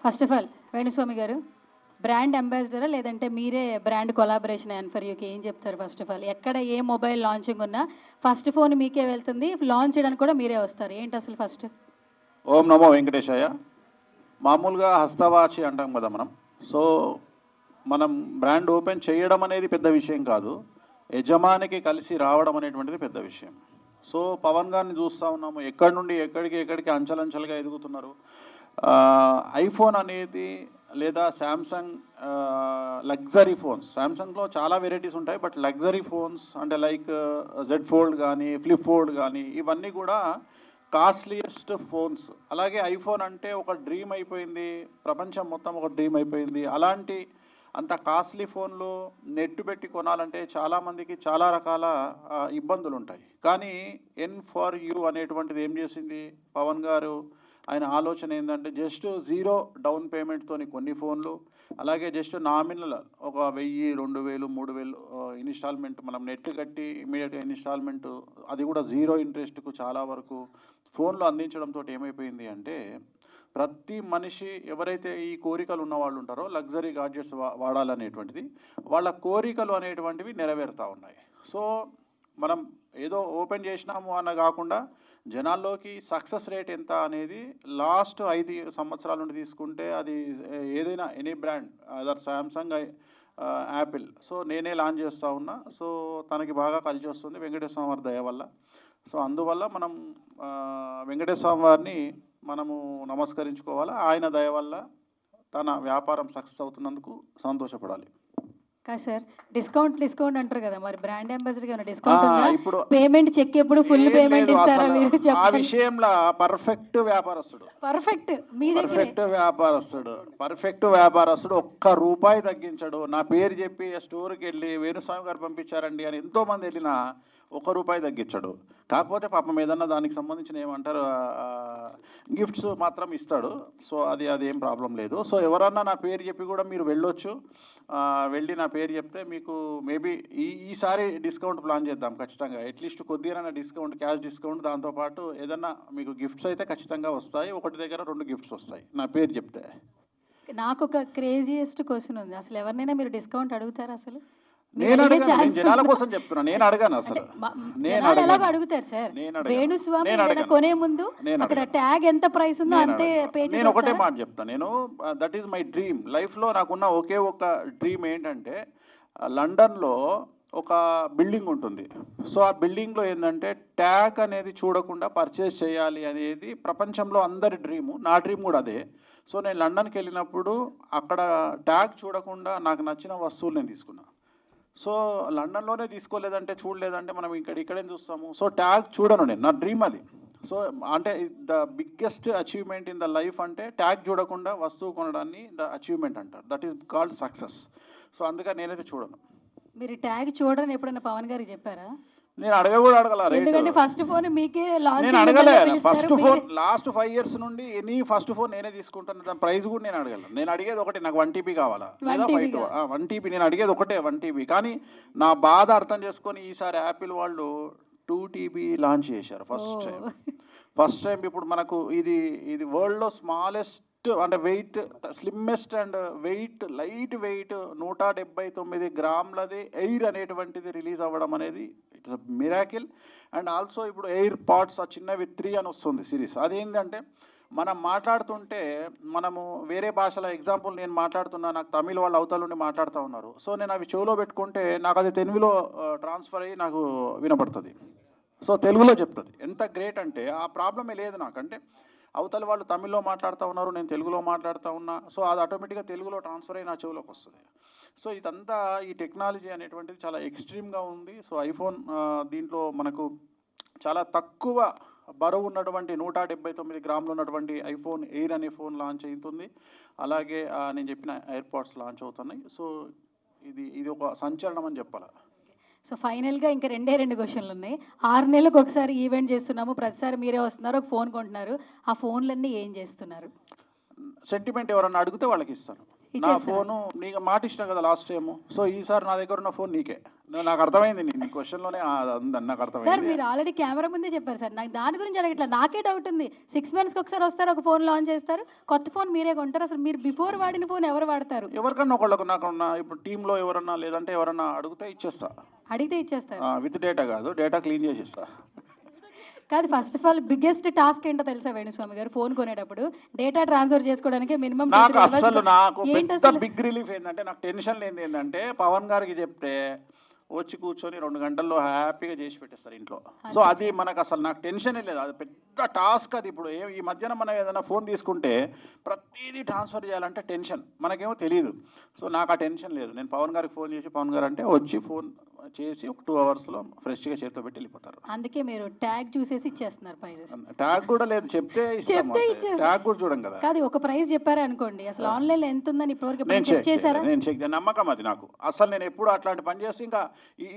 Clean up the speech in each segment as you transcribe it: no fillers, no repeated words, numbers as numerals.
First of all Venu Swamy గారు brand అంబాసిడరా లేదంటే మీరే బ్రాండ్ కొలాబరేషన్ అండ్ ఫర్ యూకి ఏం చెప్తారు? ఫస్ట్ ఆఫ్ ఆల్ ఎక్కడ ఏ మొబైల్ లాంచింగ్ ఉన్నా ఫస్ట్ ఫోన్ మీకే వెళ్తుంది, లాంచ్ చేయడానికి కూడా మీరే వస్తారు. ఏంటి అసలు ఫస్ట్? ఓం నమో వెంకటేశాయ. మామూలుగా హస్తవాచి అంటాం కదా మనం. సో మనం బ్రాండ్ ఓపెన్ చేయడం అనేది పెద్ద విషయం కాదు, యజమానికి కలిసి రావడం అనేటువంటిది పెద్ద విషయం. సో పవన్ గారిని చూస్తూ ఉన్నాము, ఎక్కడి నుండి ఎక్కడికి అంచెలంచెలుగా ఎదుగుతున్నారు. ఐఫోన్ అనేది లేదా శాంసంగ్ లగ్జరీ ఫోన్స్, శాంసంగ్లో చాలా వెరైటీస్ ఉంటాయి, బట్ లగ్జరీ ఫోన్స్ అంటే లైక్ జెడ్ ఫోల్డ్ కానీ ఫ్లిప్ ఫోల్డ్ కానీ ఇవన్నీ కూడా కాస్ట్లీయెస్ట్ ఫోన్స్. అలాగే ఐఫోన్ అంటే ఒక డ్రీమ్ అయిపోయింది, ప్రపంచం మొత్తం ఒక డ్రీమ్ అయిపోయింది. అలాంటి అంత కాస్ట్లీ ఫోన్లు నెట్ పెట్టి కొనాలంటే చాలామందికి చాలా రకాల ఇబ్బందులు ఉంటాయి. కానీ N4U అనేటువంటిది ఏం చేసింది పవన్ గారు, ఆయన ఆలోచన ఏంటంటే జస్ట్ 0 డౌన్ పేమెంట్తోని కొన్ని ఫోన్లు, అలాగే జస్ట్ నామినల్ ఒక 1000, 2000, 3000 ఇన్స్టాల్మెంట్ మనం నెట్ కట్టి ఇమీడియట్గా ఇన్స్టాల్మెంట్, అది కూడా 0 ఇంట్రెస్ట్కు చాలా వరకు ఫోన్లు అందించడంతో ఏమైపోయింది అంటే ప్రతి మనిషి ఎవరైతే ఈ కోరికలు ఉన్న వాళ్ళు ఉంటారో లగ్జరీ గాడ్జెట్స్ వాడాలనేటువంటిది, వాళ్ళ కోరికలు అనేటువంటివి నెరవేరుతూ ఉన్నాయి. సో మనం ఏదో ఓపెన్ చేసినాము అన్న కాకుండా జనాల్లోకి సక్సెస్ రేట్ ఎంత అనేది లాస్ట్ 5 సంవత్సరాల నుండి తీసుకుంటే అది ఏదైనా any brand other Samsung, Apple, so నేనే లాంచ్ చేస్తూ ఉన్నా. సో తనకి బాగా కలిసి వస్తుంది వెంకటేశ్వర స్వామి వారి దయ వల్ల. సో అందువల్ల మనం వెంకటేశ్వర స్వామి వారిని మనము నమస్కరించుకోవాలి. ఆయన దయ వల్ల తన వ్యాపారం సక్సెస్ అవుతున్నందుకు సంతోషపడాలి. కాదు సార్, డిస్కౌంట్ అంటారు కదా, మరి బ్రాండ్ అంబాసిడర్ ఏమైనా డిస్కౌంట్ ఉందా? ఇప్పుడు పేమెంట్ చెక్ ఎప్పుడు ఫుల్ పేమెంట్ ఇస్తారా మీరు చెప్పండి. ఆ విషయంలో పర్ఫెక్ట్ వ్యాపారస్తుడు, పర్ఫెక్ట్ వ్యాపారస్తుడు ఒక్క రూపాయి తగ్గించడు. నా పేరు చెప్పి స్టోర్కి వెళ్ళి వేణుస్వామి గారు పంపించారండి అని ఎంతోమంది వెళ్ళినా ₹1 తగ్గించాడు. కాకపోతే పాపం ఏదన్నా దానికి సంబంధించిన ఏమంటారు గిఫ్ట్స్ మాత్రం ఇస్తాడు. సో అది ఏం ప్రాబ్లం లేదు. సో ఎవరన్నా నా పేరు చెప్పి కూడా మీరు వెళ్ళొచ్చు, వెళ్ళి నా పేరు చెప్తే మీకు మేబీ ఈసారి డిస్కౌంట్ ప్లాన్ చేద్దాం ఖచ్చితంగా. అట్లీస్ట్ కొద్దిగా డిస్కౌంట్, క్యాష్ డిస్కౌంట్, దాంతోపాటు ఏదన్నా మీకు గిఫ్ట్స్ అయితే ఖచ్చితంగా వస్తాయి. ఒకటి దగ్గర 2 గిఫ్ట్స్ వస్తాయి నా పేరు చెప్తే. నాకు ఒక క్రేజియస్ట్ క్వశ్చన్ ఉంది, అసలు ఎవరినైనా మీరు డిస్కౌంట్ అడుగుతారా? అసలు నేను జనాల కోసం చెప్తున్నా, నేను అడగాను అసలు. అడుగుతారు సార్, వేణుస్వామి కొనే ముందు అక్కడ ట్యాగ్ ఎంత ప్రైస్ ఉందో అంతే పే చేసి. నేను ఒకటే మాట చెప్తాను, నేను దట్ ఈస్ మై డ్రీమ్. లైఫ్లో నాకున్న ఒకే ఒక డ్రీమ్ ఏంటంటే లండన్లో ఒక బిల్డింగ్ ఉంటుంది. సో ఆ బిల్డింగ్లో ఏంటంటే ట్యాగ్ అనేది చూడకుండా పర్చేస్ చేయాలి అనేది ప్రపంచంలో అందరి డ్రీము, నా డ్రీమ్ కూడా అదే. సో నేను లండన్కి వెళ్ళినప్పుడు అక్కడ ట్యాగ్ చూడకుండా నాకు నచ్చిన వస్తువులు నేను తీసుకున్నాను. సో లండన్లోనే తీసుకోలేదంటే, చూడలేదంటే మనం ఇక్కడేం చూస్తాము. సో ట్యాగ్ చూడను నేను, నా డ్రీమ్ అది. సో అంటే the biggest achievement in the life అంటే ట్యాగ్ చూడకుండా వస్తువు కొనడాన్ని ద అచీవ్మెంట్ అంటారు. That is called success. So అందుకని నేనైతే చూడను. మీరు ట్యాగ్ చూడని ఎప్పుడైనా పవన్ గారికి చెప్పారా? నేను అడగల. ఎందుకంటే ఫస్ట్ ఫోన్ మీకే లాంచ్, నేను అడగలే. ఫస్ట్ ఫోన్ లాస్ట్ 5 years నుండి ఎనీ ఫస్ట్ ఫోన్ నేనే తీసుకుంటాను. దాని ప్రైస్ కూడా నేను అడగలను. నేను అడిగేది ఒకటి, నాకు 1 TB కావాలా లేదా 1 TB, నేను అడిగేది ఒకటే 1 TB. కానీ నా బాధ అర్థం చేసుకొని ఈసారి యాపిల్ వాళ్ళు 2 TB లాంచ్ చేశారు ఫస్ట్ టైం. ఇప్పుడు మనకు ఇది వరల్డ్లో స్మాలెస్ట్ అంటే weight, slimmest and light weight 179 గ్రాములది ఎయిర్ అనేటువంటిది రిలీజ్ అవ్వడం అనేది it's a miracle. And also ఇప్పుడు ఎయిర్ పాడ్స్ ఆ చిన్నవి 3 అని వస్తుంది సిరీస్. అదేంటంటే మనం మాట్లాడుతుంటే మనము వేరే భాషల, ఎగ్జాంపుల్ నేను మాట్లాడుతున్నా, నాకు తమిళ వాళ్ళు అవతల నుండి మాట్లాడుతూ ఉన్నారు. సో నేను అవి చెవులో పెట్టుకుంటే నాకు అది తెలుగులో ట్రాన్స్ఫర్ అయ్యి నాకు వినపడుతుంది. సో తెలుగులో చెప్తుంది. ఎంత గ్రేట్ అంటే ఆ ప్రాబ్లమే లేదు నాకంటే. అవతల వాళ్ళు తమిళ్లో మాట్లాడుతూ ఉన్నారు, నేను తెలుగులో మాట్లాడుతూ ఉన్నా. సో అది ఆటోమేటిక్గా తెలుగులో ట్రాన్స్ఫర్ అయ్యి నా చెవులోకి వస్తుంది. సో ఇదంతా ఈ టెక్నాలజీ అనేటువంటిది చాలా ఎక్స్ట్రీమ్గా ఉంది. సో ఐఫోన్ దీంట్లో మనకు చాలా తక్కువ బరువు ఉన్నటువంటి 179 గ్రాములు ఉన్నటువంటి ఐఫోన్ ఎయిర్ అనే ఫోన్ లాంచ్ అవుతుంది. అలాగే నేను చెప్పిన ఎయిర్పాడ్స్ లాంచ్ అవుతున్నాయి. సో ఇది ఒక సంచలనం అని చెప్పాలి. సో ఫైనల్గా ఇంకా 2 క్వశ్చన్లు ఉన్నాయి. 6 నెలలకు ఒకసారి ఈవెంట్ చేస్తున్నాము, ప్రతిసారి మీరే వస్తున్నారు, ఒక ఫోన్ కొంటున్నారు. ఆ ఫోన్లన్నీ ఏం చేస్తున్నారు? సెంటిమెంట్ ఎవరన్నా అడిగితే వాళ్ళకి ఇస్తాను. నా ఇచ్చేస్తారా? ఫోను నీకు మాట ఇచ్చిన కదా లాస్ట్ టైం. సో ఈసారి నా దగ్గర ఉన్న ఫోన్ నీకే. నాకు అర్థమైంది నీ క్వశ్చన్లోనే ఉందని నాకు సార్ అర్థమైంది. మీరు ఆల్రెడీ కెమెరా ముందే చెప్పారు సార్. నాకు దాని గురించి అడగట్లా. నాకే డౌట్ ఉంది. 6 మంత్స్‌కి ఒకసారి వస్తారు, ఒక ఫోన్ లాంచ్ చేస్తారు. కొత్త ఫోన్ మీరే కొంటారు. అసలు మీరు బిఫోర్ వాడిన ఫోన్ ఎవరు వాడతారు? ఎవరికన్నా ఒకళ్ళకు నాకు ఇప్పుడు టీంలో ఎవరన్నా లేదంటే ఎవరన్నా అడిగితే ఇచ్చేస్తా. అడిగితే ఇచ్చేస్తారు. విత్ డేటా కాదు, డేటా క్లీన్ చేసి ఇస్తా. కాదు, first of all biggest task ఏంటో తెలుసా వేణుస్వామి గారు? ఫోన్ కొనేటప్పుడు డేటా ట్రాన్స్ఫర్ చేసుకోవడానికి మినిమం నాకు అస్సలు నాకు ఏంటి పెద్ద అసలు? బిగ్ రిలీఫ్ ఏంటంటే, నాకు టెన్షన్ లేనిది ఏంటంటే, పవన్ గారికి చెప్తే వచ్చి కూర్చొని 2 గంటల్లో హ్యాపీగా చేసి పెట్టేస్తారు ఇంట్లో. సో అది మనకు అసలు నాకు టెన్షనే లేదు. అది పెద్ద టాస్క్. అది ఇప్పుడు ఈ మధ్యన మనం ఏదైనా ఫోన్ తీసుకుంటే ప్రతిదీ ట్రాన్స్ఫర్ చేయాలంటే టెన్షన్. మనకేమో తెలియదు. సో నాకు ఆ టెన్షన్ లేదు. నేను పవన్ గారికి ఫోన్ చేసి, పవన్ గారు అంటే వచ్చి ఫోన్ చేసి ఒక 2 అవర్స్లో ఫ్రెష్గా చేతితో పెట్టి వెళ్ళిపోతారు. అందుకే మీరు ట్యాగ్ చూసేసి ఇచ్చేస్తున్నారు ప్రైజెస్. ట్యాగ్ కూడా లేదు, చెప్తే చెప్తే ఇచ్చేస్తాం. ట్యాగ్ కూడా చూడం కదా. కాదు, ఒక ప్రైస్ చెప్పారే అనుకోండి, అసలు ఆన్లైన్‌లో ఎంత ఉందని ఇప్పటివరకు నేను చెక్ చేశారా? నేను చెక్ నమ్మకం అది నాకు. అసలు నేను ఎప్పుడు అట్లాంటి పని చేస్తే ఇంకా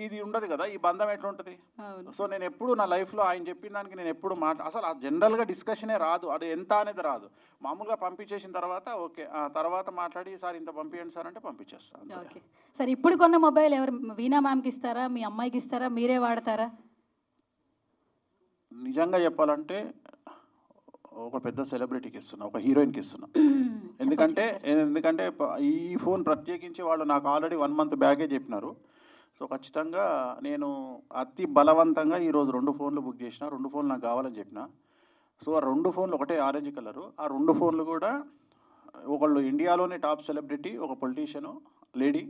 ఇది ఉండదు కదా, ఈ బంధం ఎట్లుంటుంది. అవును. సో నేను ఎప్పుడు నా లైఫ్లో ఆయన చెప్పిన దానికి నేను ఎప్పుడు అసలు ఆ జనరల్గా డిస్కషనే రాదు. అది ఎంత అనేది రాదు. మామూలుగా పంపించేసిన తర్వాత ఓకే, ఆ తర్వాత మాట్లాడి సార్ ఇంత పంపించండి సార్ అంటే పంపించేస్తాను. ఓకే. సరే, ఇప్పుడు కొన్న మొబైల్ ఎవరు? వీణా మ్యామ్‌కి ఇస్తారా? మీ అమ్మాయికి ఇస్తారా? మీరే వాడతారా? నిజంగా చెప్పాలంటే ఒక పెద్ద సెలబ్రిటీకి ఇస్తున్నా, ఒక హీరోయిన్కి ఇస్తున్నా. ఎందుకంటే ఈ ఫోన్ ప్రత్యేకించి వాళ్ళు నాకు ఆల్రెడీ 1 మంత్ బ్యాగే చెప్పినారు. సో ఖచ్చితంగా నేను అతి బలవంతంగా ఈరోజు 2 ఫోన్లు బుక్ చేసిన. 2 ఫోన్లు నాకు కావాలని చెప్పిన. సో ఆ 2 ఫోన్లు ఒకటే ఆరెంజ్ కలరు. ఆ 2 ఫోన్లు కూడా ఒకళ్ళు ఇండియాలోనే టాప్ సెలబ్రిటీ, ఒక పొలిటీషియను లేడీ,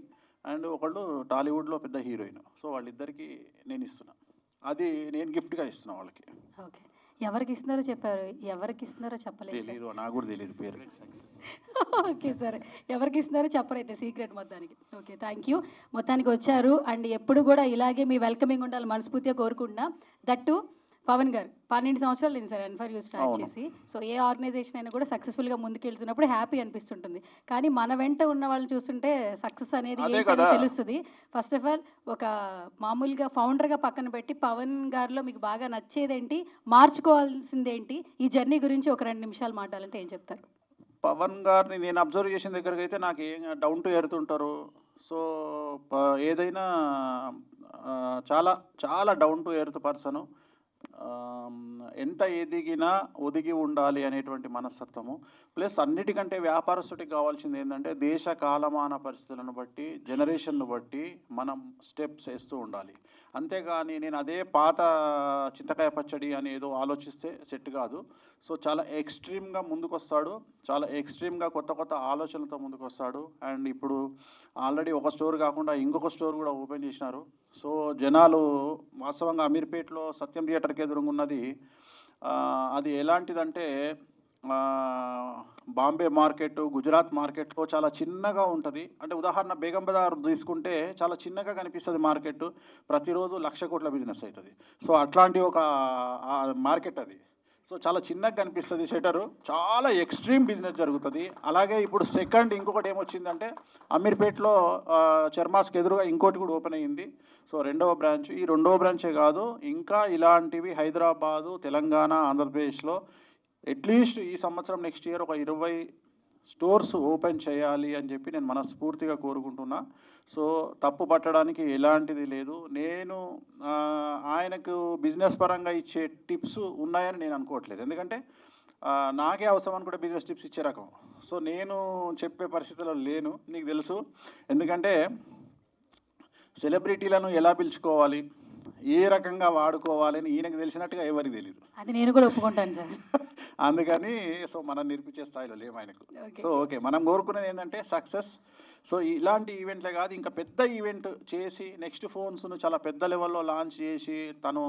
అండ్ ఒకళ్ళు టాలీవుడ్లో పెద్ద హీరోయిన్. సో వాళ్ళిద్దరికీ నేను ఇస్తున్నా. అది నేను గిఫ్ట్గా ఇస్తున్నా వాళ్ళకి. ఓకే. ఎవరికి ఇస్తున్నారో చెప్పారు. ఎవరికి ఇస్తున్నారో చెప్పలేదు సార్. తెలీదు, నాకు కూడా తెలియదు పేరు. ఓకే, సరే. ఎవరికి ఇస్తున్నారో చెప్పరైతే, సీక్రెట్ మొత్తానికి. Okay, thank you. మొత్తానికి వచ్చారు. అండ్ ఎప్పుడు కూడా ఇలాగే మీ వెల్కమింగ్ ఉండాలి మనస్ఫూర్తిగా కోరుకుంటున్నా. దట్టు పవన్ గారు 12 సంవత్సరాలు అయింది సార్ ఎన్ఫర్ యూ స్టార్ట్ అవును. చేసి. సో ఏ ఆర్గనైజేషన్ అయినా కూడా సక్సెస్ఫుల్గా ముందుకెళ్తున్నప్పుడు హ్యాపీ అనిపిస్తుంటుంది. కానీ మన వెంట ఉన్న వాళ్ళని చూస్తుంటే సక్సెస్ అనేది అదే ఏంటనేది కదా. తెలుస్తుంది. ఫస్ట్ ఆఫ్ ఆల్ ఒక మామూలుగా ఫౌండర్గా పక్కన పెట్టి పవన్ గారిలో మీకు బాగా నచ్చేదేంటి, మార్చుకోవాల్సిందేంటి, ఈ జర్నీ గురించి ఒక 2 నిమిషాలు మాట్లాడాలంటే ఏం చెప్తారు? పవన్ గారిని నేను అబ్జర్వ్ చేసిన దగ్గరికి అయితే నాకు ఏం డౌన్ టు ఎర్త్ ఉంటారు. సో ఏదైనా చాలా చాలా డౌన్ టు ఎర్త్ పర్సను. ఎంత ఎదిగినా ఒదిగి ఉండాలి అనేటువంటి మనస్తత్వము. ప్లస్ అన్నిటికంటే వ్యాపారస్తుడికి కావాల్సింది ఏంటంటే దేశ కాలమాన పరిస్థితులను బట్టి, జనరేషన్ను బట్టి మనం స్టెప్స్ వేస్తూ ఉండాలి. అంతేగాని నేను అదే పాత చింతకాయ పచ్చడి అని ఏదో ఆలోచిస్తే సెట్ కాదు. సో చాలా ఎక్స్ట్రీమ్గా ముందుకొస్తాడు. చాలా ఎక్స్ట్రీమ్గా కొత్త కొత్త ఆలోచనలతో ముందుకొస్తాడు. అండ్ ఇప్పుడు ఆల్రెడీ ఒక స్టోర్ కాకుండా ఇంకొక స్టోర్ కూడా ఓపెన్ చేసినారు. సో జనాలు వాస్తవంగా అమీర్పేటలో సత్యం థియేటర్కి ఎదురుగున్నది. అది ఎలాంటిదంటే బాంబే మార్కెట్, గుజరాత్ మార్కెట్లో చాలా చిన్నగా ఉంటుంది. అంటే ఉదాహరణ బేగం బజార్ తీసుకుంటే చాలా చిన్నగా కనిపిస్తుంది మార్కెట్. ప్రతిరోజు 1,00,000 కోట్ల బిజినెస్ అవుతుంది. సో అట్లాంటి ఒక మార్కెట్ అది. సో చాలా చిన్నగా కనిపిస్తుంది షటరు. చాలా ఎక్స్ట్రీమ్ బిజినెస్ జరుగుతుంది. అలాగే ఇప్పుడు సెకండ్ ఇంకొకటి ఏమొచ్చిందంటే అమీర్పేటలో చర్మాస్కి ఎదురుగా ఇంకోటి కూడా ఓపెన్ అయ్యింది. సో 2వ బ్రాంచ్. ఈ 2వ బ్రాంచే కాదు, ఇంకా ఇలాంటివి హైదరాబాదు, తెలంగాణ, ఆంధ్రప్రదేశ్లో అట్లీస్ట్ ఈ సంవత్సరం నెక్స్ట్ ఇయర్ ఒక 20 స్టోర్స్ ఓపెన్ చేయాలి అని చెప్పి నేను మనస్ఫూర్తిగా కోరుకుంటున్నా. సో తప్పు పట్టడానికి ఎలాంటిది లేదు. నేను ఆయనకు బిజినెస్ పరంగా ఇచ్చే టిప్స్ ఉన్నాయని నేను అనుకోవట్లేదు. ఎందుకంటే నాకే అవసరం అని కూడా బిజినెస్ టిప్స్ ఇచ్చే రకం. సో నేను చెప్పే పరిస్థితిలో లేను, నీకు తెలుసు. ఎందుకంటే సెలబ్రిటీలను ఎలా పిలుచుకోవాలి, ఏ రకంగా వాడుకోవాలి అని ఈయనకు తెలిసినట్టుగా ఎవరికి తెలియదు. అది నేను కూడా ఒప్పుకుంటాను సార్. అందుకని సో మనం నేర్పించే స్థాయిలో లేము ఆయనకు. ఓకే. సో ఓకే, మనం కోరుకునేది ఏంటంటే సక్సెస్. సో ఇలాంటి ఈవెంట్లే కాదు, ఇంకా పెద్ద ఈవెంట్ చేసి నెక్స్ట్ ఫోన్స్ను చాలా పెద్ద లెవెల్లో లాంచ్ చేసి తను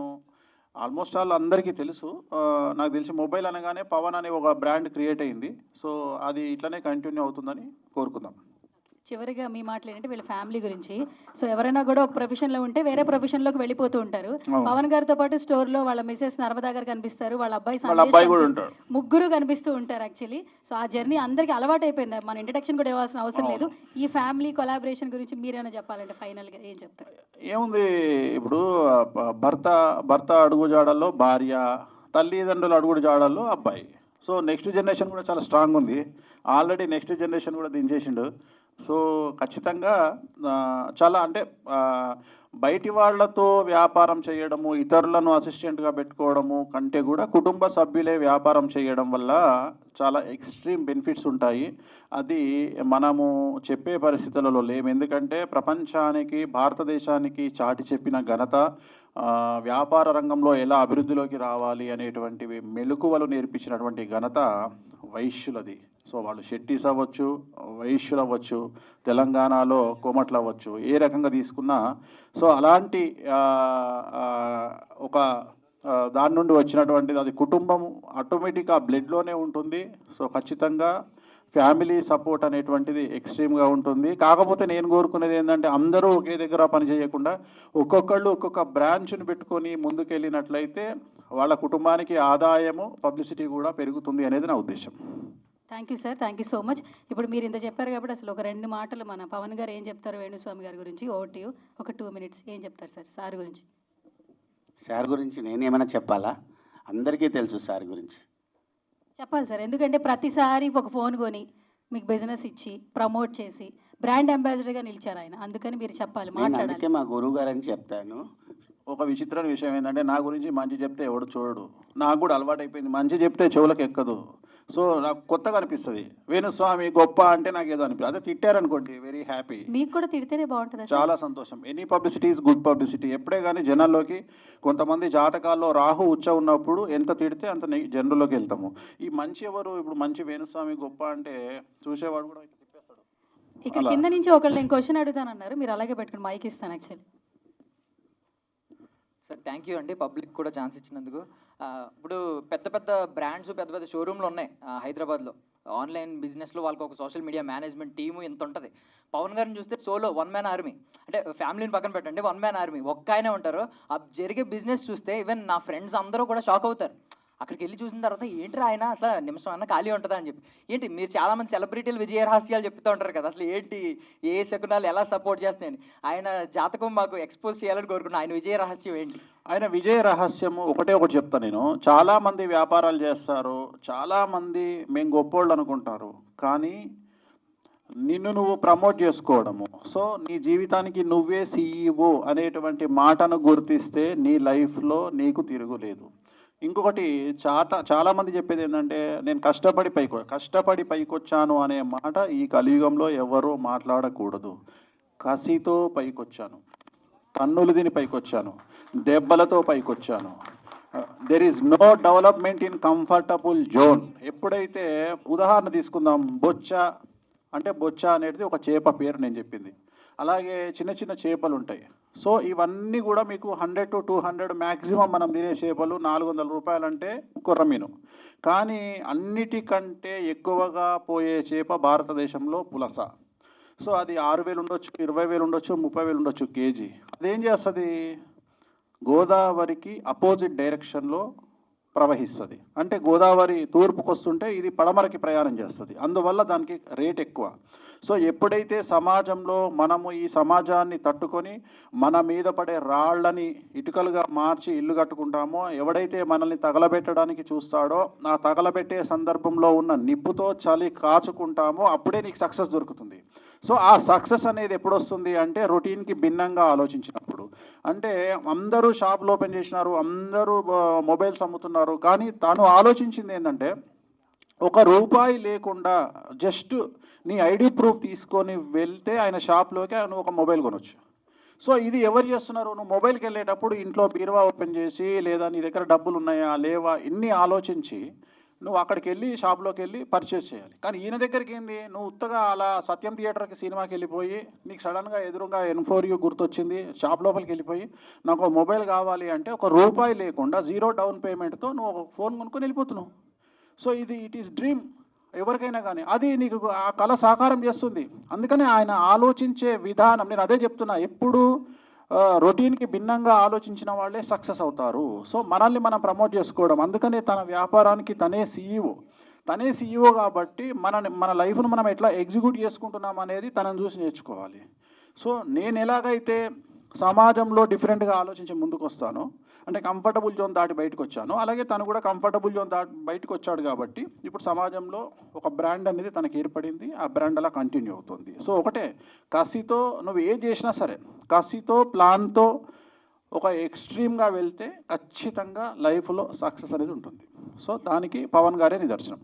ఆల్మోస్ట్ ఆల్ అందరికీ తెలుసు. నాకు తెలిసి మొబైల్ అనగానే పవన్ అనే ఒక బ్రాండ్ క్రియేట్ అయింది. సో అది ఇట్లనే కంటిన్యూ అవుతుందని కోరుకుందాం. చివరిగా మీ మాటలు ఏంటంటే వీళ్ళ ఫ్యామిలీ గురించి. సో ఎవరైనా కూడా ఒక ప్రొఫెషన్లో ఉంటే వేరే ప్రొఫెషన్లోకి వెళ్ళిపోతూ ఉంటారు. అవును. పవన్ గారితో పాటు స్టోర్లో వాళ్ళ మిసెస్ నర్మదా గారు కనిపిస్తారు, వాళ్ళ అబ్బాయి వాళ్ళ సందేశ్ అబ్బాయి కూడా కనిపిస్తారు. ఉంటాడు. ముగ్గురు కనిపిస్తూ ఉంటారు యాక్చువల్లీ. సో ఆ జర్నీ అందరికీ అలవాటు అయిపోయింది. మన ఇంట్రడక్షన్ కూడా ఇవ్వాల్సిన అవసరం లేదు. ఈ ఫ్యామిలీ కొలాబరేషన్ గురించి మీరేమైనా చెప్పాలంటే ఫైనల్గా ఏం చెప్తారు? ఏముంది, ఇప్పుడు భర్త అడుగు జాడల్లో భార్య, తల్లిదండ్రుల అడుగు జాడల్లో అబ్బాయి. సో నెక్స్ట్ జనరేషన్ కూడా చాలా స్ట్రాంగ్ ఉంది. ఆల్రెడీ నెక్స్ట్ జనరేషన్ కూడా దించేసిండు. సో ఖచ్చితంగా చాలా అంటే బయటి వాళ్ళతో వ్యాపారం చేయడము, ఇతరులను అసిస్టెంట్‌గా పెట్టుకోవడము కంటే కూడా కుటుంబ సభ్యులే వ్యాపారం చేయడం వల్ల చాలా ఎక్స్‌ట్రీమ్ బెనిఫిట్స్ ఉంటాయి. అది మనము చెప్పే పరిస్థితులలో లేము. ఎందుకంటే ప్రపంచానికి, భారతదేశానికి చాటి చెప్పిన ఘనత, వ్యాపార రంగంలో ఎలా అభివృద్ధిలోకి రావాలి అనేటువంటివి మెళకువలు నేర్పించినటువంటి ఘనత వైశ్యులది. సో వాళ్ళు షెట్టీస్ అవ్వచ్చు, వైశ్యులు అవ్వచ్చు, తెలంగాణలో కోమట్లు అవ్వచ్చు, ఏ రకంగా తీసుకున్నా. సో అలాంటి ఒక దాని నుండి వచ్చినటువంటిది, అది కుటుంబం ఆటోమేటిక్గా బ్లడ్లోనే ఉంటుంది. సో ఖచ్చితంగా ఫ్యామిలీ సపోర్ట్ అనేటువంటిది ఎక్స్ట్రీమ్గా ఉంటుంది. కాకపోతే నేను కోరుకునేది ఏంటంటే అందరూ ఒకే దగ్గర పని చేయకుండా ఒక్కొక్కళ్ళు ఒక్కొక్క బ్రాంచ్ని పెట్టుకొని ముందుకెళ్ళినట్లయితే వాళ్ళ కుటుంబానికి ఆదాయము, పబ్లిసిటీ కూడా పెరుగుతుంది అనేది నా ఉద్దేశం. Thank you sir, thank you so much. ఇప్పుడు మీరు ఇంత చెప్పారు కాబట్టి అసలు ఒక 2 మాటలు మన పవన్ గారు ఏం చెప్తారు వేణుస్వామి గారి గురించి? Over to you. ఒక 2 minutes ఏం చెప్తారు సార్ గురించి? సార్ గురించి నేనేమైనా చెప్పాలా? అందరికీ తెలుసు సార్ గురించి. చెప్పాలి సార్, ఎందుకంటే ప్రతిసారి ఒక ఫోన్ కొని మీకు బిజినెస్ ఇచ్చి ప్రమోట్ చేసి బ్రాండ్ అంబాసిడర్గా నిలిచారు ఆయన. అందుకని మీరు చెప్పాలి, నేను మాట్లాడాలి. అందుకే మా గురువు గారని చెప్తాను. ఒక విచిత్రమైన విషయం ఏంటంటే నా గురించి మంచి చెప్తే ఎవడు చూడడు. నాకు కూడా అలవాటు అయిపోయింది, మంచి చెప్తే చెవులకు ఎక్కదు. సో నాకు కొత్తగా అనిపిస్తుంది. వేణుస్వామి గొప్ప అంటే నాకు ఏదో అనిపిస్తుంది. అదే తిట్టారనుకోండి, వెరీ హ్యాపీ, మీకు కూడా తిడితేనే బాగుంటుంది. చాలా సంతోషం. Any publicity is good publicity. ఎప్పుడే కానీ జనాల్లోకి, కొంతమంది జాతకాల్లో రాహు ఉచ్చ ఉన్నప్పుడు ఎంత తిడితే అంత జనరల్లోకి వెళ్తాము. ఈ మంచి ఎవరు? ఇప్పుడు మంచి వేణుస్వామి గొప్ప అంటే చూసేవాడు కూడా తిప్పేస్తాడు. ఇక్కడ కింద నుంచి ఒకళ్ళు నేను క్వశ్చన్ అడుగుతానన్నారు, మీరు అలాగే పెట్టుకుని మైక్ ఇస్తాను యాక్చువల్లీ. సార్ థ్యాంక్ యూ అండి, పబ్లిక్ కూడా ఛాన్స్ ఇచ్చినందుకు. ఇప్పుడు పెద్ద పెద్ద బ్రాండ్స్, పెద్ద పెద్ద షోరూమ్లు ఉన్నాయి హైదరాబాద్లో. ఆన్లైన్ బిజినెస్లో వాళ్ళకి ఒక సోషల్ మీడియా మేనేజ్మెంట్ టీము ఇంత ఉంటుంది. పవన్ గారిని చూస్తే సోలో 1 man ఆర్మీ, అంటే ఫ్యామిలీని పక్కన పెట్టండి, 1 man ఆర్మీ, ఒక్క ఆయనే ఉంటారు. ఆ జరిగే బిజినెస్ చూస్తే ఈవెన్ నా ఫ్రెండ్స్ అందరూ కూడా షాక్ అవుతారు. అక్కడికి వెళ్ళి చూసిన తర్వాత ఏంటి ఆయన అసలు నిమిషం అన్న ఖాళీ ఉంటుందా అని చెప్పి. ఏంటి మీరు చాలామంది సెలబ్రిటీలు విజయ రహస్యాలు చెప్తూ ఉంటారు కదా, అసలు ఏంటి ఏ శకునాలు ఎలా సపోర్ట్ చేస్తాయని. ఆయన జాతకం మాకు ఎక్స్పోజ్ చేయాలని కోరుకున్నాను. ఆయన విజయ రహస్యం ఏంటి? ఆయన విజయ రహస్యము ఒకటి చెప్తాను నేను. చాలామంది వ్యాపారాలు చేస్తారు, చాలామంది మేము గొప్పోళ్ళు అనుకుంటారు, కానీ నిన్ను నువ్వు ప్రమోట్ చేసుకోవడము. సో నీ జీవితానికి నువ్వే CEO అనేటువంటి మాటను గుర్తిస్తే నీ లైఫ్లో నీకు తిరుగులేదు. ఇంకొకటి చాలామంది చెప్పేది ఏంటంటే నేను కష్టపడి పైకొచ్చాను అనే మాట ఈ కలియుగంలో ఎవరూ మాట్లాడకూడదు. కసితో పైకొచ్చాను, పన్నులు తిని పైకొచ్చాను, దెబ్బలతో పైకొచ్చాను. There is no development in comfortable zone. ఎప్పుడైతే ఉదాహరణ తీసుకుందాం, బొచ్చ అనేది ఒక చేప పేరు నేను చెప్పింది. అలాగే చిన్న చిన్న చేపలు ఉంటాయి. సో ఇవన్నీ కూడా మీకు 100 to 200 మ్యాక్సిమం మనం తినే చేపలు 400 రూపాయలు అంటే కొర్రమీను. కానీ అన్నిటికంటే ఎక్కువగా పోయే చేప భారతదేశంలో పులస. సో అది 6,000 ఉండొచ్చు, 20,000 ఉండొచ్చు, 30,000 ఉండొచ్చు కేజీ. అదేం చేస్తుంది? గోదావరికి అపోజిట్ డైరెక్షన్లో ప్రవహిస్తుంది. అంటే గోదావరి తూర్పుకు వస్తుంటే ఇది పడమరకి ప్రయాణం చేస్తుంది. అందువల్ల దానికి రేట్ ఎక్కువ. సో ఎప్పుడైతే సమాజంలో మనము ఈ సమాజాన్ని తట్టుకొని మన మీద పడే రాళ్ళని ఇటుకలుగా మార్చి ఇల్లు కట్టుకుంటామో, ఎవడైతే మనల్ని తగలబెట్టడానికి చూస్తాడో ఆ తగలబెట్టే సందర్భంలో ఉన్న నిప్పుతో చలి కాచుకుంటామో అప్పుడే నీకు సక్సెస్ దొరుకుతుంది. సో ఆ సక్సెస్ అనేది ఎప్పుడు వస్తుంది అంటే రొటీన్కి భిన్నంగా ఆలోచించినప్పుడు. అంటే అందరూ షాపులు ఓపెన్ చేసినారు, అందరూ మొబైల్స్ అమ్ముతున్నారు, కానీ తాను ఆలోచించింది ఏంటంటే ₹1 లేకుండా జస్ట్ నీ ఐడి ప్రూఫ్ తీసుకొని వెళ్తే ఆయన షాప్లోకి నువ్వు ఒక మొబైల్ కొనొచ్చు. సో ఇది ఎవరు చేస్తున్నారు? నువ్వు మొబైల్కి వెళ్ళేటప్పుడు ఇంట్లో బీరువా ఓపెన్ చేసి, లేదా నీ దగ్గర డబ్బులు ఉన్నాయా లేవా ఇన్ని ఆలోచించి నువ్వు అక్కడికి వెళ్ళి షాప్లోకి వెళ్ళి పర్చేస్ చేయాలి. కానీ ఈయన దగ్గరికి ఏంది, నువ్వు ఉత్తగా అలా సత్యం థియేటర్కి సినిమాకి వెళ్ళిపోయి నీకు సడన్గా ఎదురుగా N4U గుర్తొచ్చింది, షాప్ లోపలికి వెళ్ళిపోయి నాకు మొబైల్ కావాలి అంటే ₹1 లేకుండా 0 డౌన్ పేమెంట్తో నువ్వు ఒక ఫోన్ కొనుక్కొని వెళ్ళిపోతున్నావు. సో ఇట్ ఈస్ డ్రీమ్ ఎవరికైనా కానీ, అది నీకు ఆ కళ సాకారం చేస్తుంది. అందుకని ఆయన ఆలోచించే విధానం, నేను అదే చెప్తున్నా, ఎప్పుడు రొటీన్కి భిన్నంగా ఆలోచించిన వాళ్ళే సక్సెస్ అవుతారు. సో మనల్ని మనం ప్రమోట్ చేసుకోవడం, అందుకనే తన వ్యాపారానికి తనే CEO కాబట్టి మన లైఫ్ను మనం ఎట్లా ఎగ్జిక్యూట్ చేసుకుంటున్నాం అనేది తనని చూసి నేర్చుకోవాలి. సో నేను ఎలాగైతే సమాజంలో డిఫరెంట్గా ఆలోచించి ముందుకు వస్తానో అంటే కంఫర్టబుల్ జోన్ దాటి బయటకు వచ్చాను. అలాగే తను కూడా కంఫర్టబుల్ జోన్ దాటి బయటకు వచ్చాడు కాబట్టి ఇప్పుడు సమాజంలో ఒక బ్రాండ్ అనేది తనకి ఏర్పడింది. ఆ బ్రాండ్ అలా కంటిన్యూ అవుతుంది. సో ఒకటే, కసితో నువ్వు ఏం చేసినా సరే, కసితో ప్లాన్తో ఒక ఎక్స్ట్రీమ్గా వెళ్తే ఖచ్చితంగా లైఫ్లో సక్సెస్ అనేది ఉంటుంది. సో దానికి పవన్ గారే నిదర్శనం.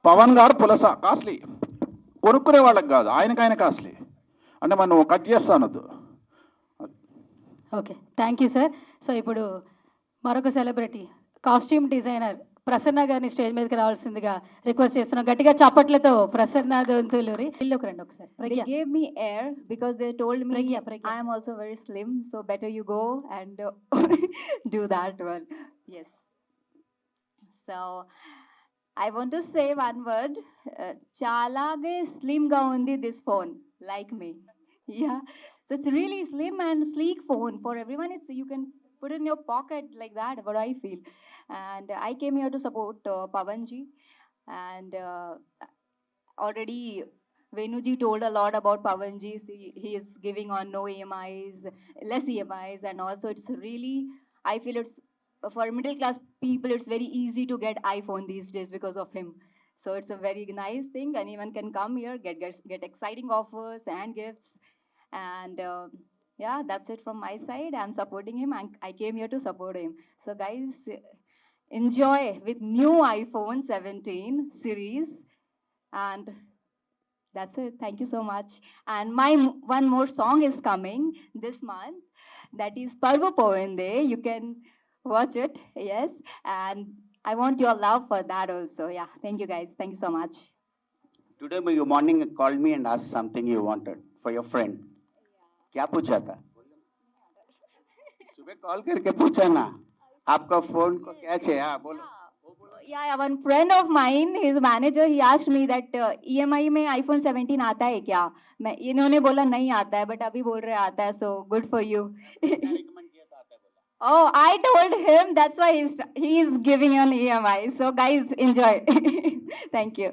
పవన్ గారు పులస కాస్ట్లీ, కొనుక్కునే వాళ్ళకి కాదు, ఆయన కాస్ట్లీ. అంటే మనం కట్ చేస్తా అనొద్దు. Okay, thank you sir. So ఇప్పుడు మరొక సెలబ్రిటీ కాస్ట్యూమ్ డిజైనర్ ప్రసన్న గారిని స్టేజ్ మీదకి రావాల్సిందిగా రిక్వెస్ట్ చేస్తున్నాం. గట్టిగా చప్పట్లతో ప్రసన్న దొంతులూరి ఇల్లుకి రండి ఒకసారి. They Pragna, gave me air because they told me Pragya. I am also very slim, so better you go and do that one. Yes. So I want to say one word. Chalage slim ga undi this phone, like me. Yeah. So it's really slim and sleek phone for everyone. It's you can put in your pocket like that. What I feel. And I came here to support Pavanji, and already Venuji told a lot about Pavanji. He is giving on no EMIs, less EMIs, and also it's really, I feel it's for middle class people, it's very easy to get iPhone these days because of him. So it's a very nice thing. Anyone can come here, get exciting offers and gifts. And yeah, that's it from my side. I'm supporting him. I came here to support him. So guys, enjoy with new iPhone 17 series. And that's it. Thank you so much. And one more song is coming this month. That is Parva Povinde. You can watch it. Yes. And I want your love for that also. Yeah. Thank you guys. Thank you so much. Today you morning called me and asked something you wanted for your friend. क्या पूछा था? सुबह call करके पूछा ना, आपका phone को क्या चाहिए? हाँ बोलो. Yeah, one friend of mine, his manager, he asked me that EMI में iPhone 17 आता है क्या? मैं इन्होंने बोला नहीं आता है, but अभी बोल रहे आता है, so good for you. Oh, I told him, that's why he is giving an EMI. So guys, enjoy. Thank you.